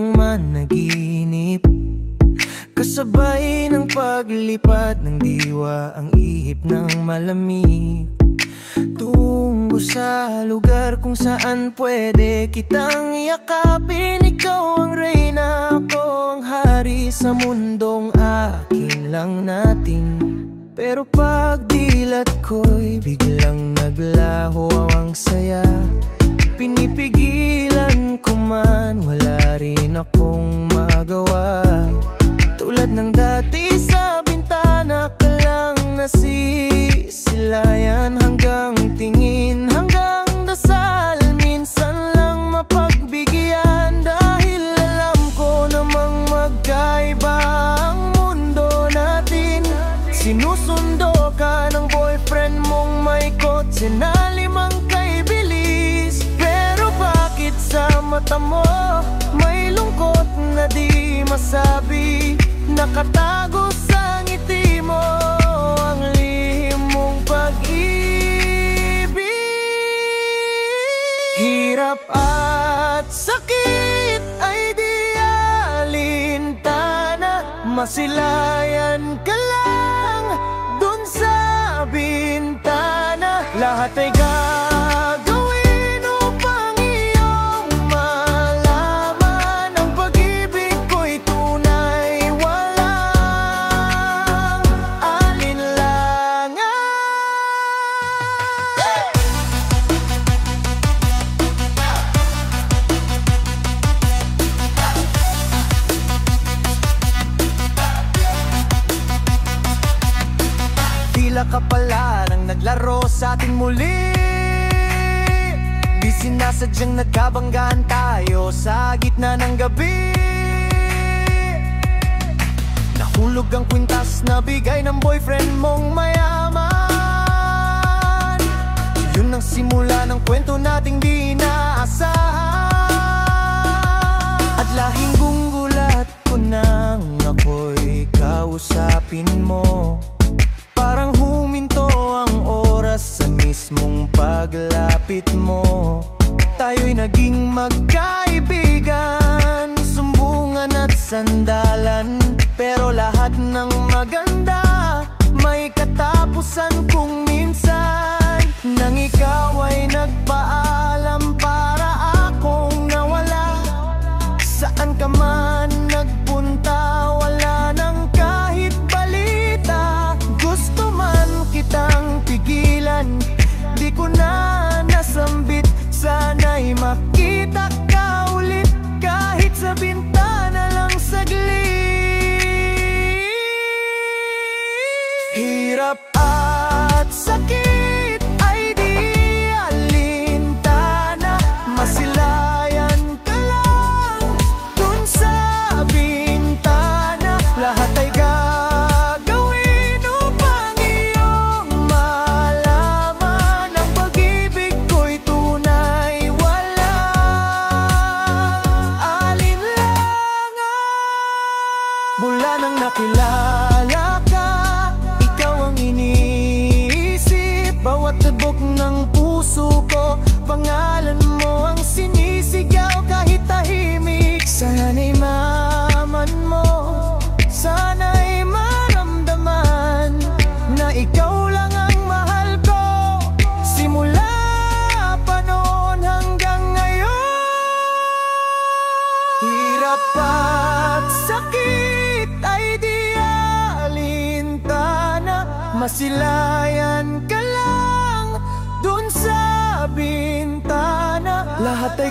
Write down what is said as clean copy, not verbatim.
kong managinip, kasabay ng paglipad ng diwa ang ihip ng malamig. Tungo sa lugar kung saan pwede kitang yakapin. Ikaw ang reyna, ako ang hari sa mundong akin lang natin. Pero pag dilat ko'y biglang naglaho ang saya. Pinipigilan ko man, wala rin akong magawa. Tulad ng dati sa bintana ka lang nasisilayan. Hanggang tingin, hanggang dasal, minsan lang mapagbigyan. Dahil alam ko namang magkaiba ang mundo natin. Sinusundo ka ng boyfriend mong may kotse na 5 kaibilis. Pero bakit sa mata mo may lungkot na di masabi? Nakatago sa ngiti mo ang lihim mong pag-ibig. Hirap at sakit ay di alintana. Masilayan ka lang dun sa bintana. Lahat ay gagawin upang iyong malaman ang pag-ibig ko'y tunay, walang alinlangan. Tila ka pala nang naglaro sa ating muli. Di sinasadyang nagkabanggaan tayo sa gitna ng gabi. Nahulog ang kwintas na bigay ng boyfriend mong mayaman. Yun ang simula ng kwento nating di inaasahan. At lahing gunggulat ko nang ako'y kausapin mo. Parang huminto ang oras sa mismong paglapit mo. Tayo'y naging magkaibigan, sumbungan at sandalan. Pero lahat ng maganda may katapusan kung minsan. Nang ikaw ay nagpaalam para akong nawala. Saan ka man nagpunta, wala nang kahit balita. Gusto man kitang pigilan, di ko na nasambit. Sana'y makita ka ulit, kahit sa bintana lang saglit. Hirap at sakit ay di alintana. Masilayan ka lang dun sa bintana. Lahat ay gagawin upang iyong malaman ang pag-ibig ko'y tunay, walang alinlangan. Mula nang nakilala ka, ikaw ang iniisip. Bawat tibok ng puso ko, pangalan mo ang sinisigaw. Kahit tahimik, sana'y maman mo, sana'y maramdaman na ikaw lang ang mahal ko. Simula pa noon hanggang ngayon. Hirap at sakit ay di alintana. Masilayan ka lang dun sa bintana. Lahat ay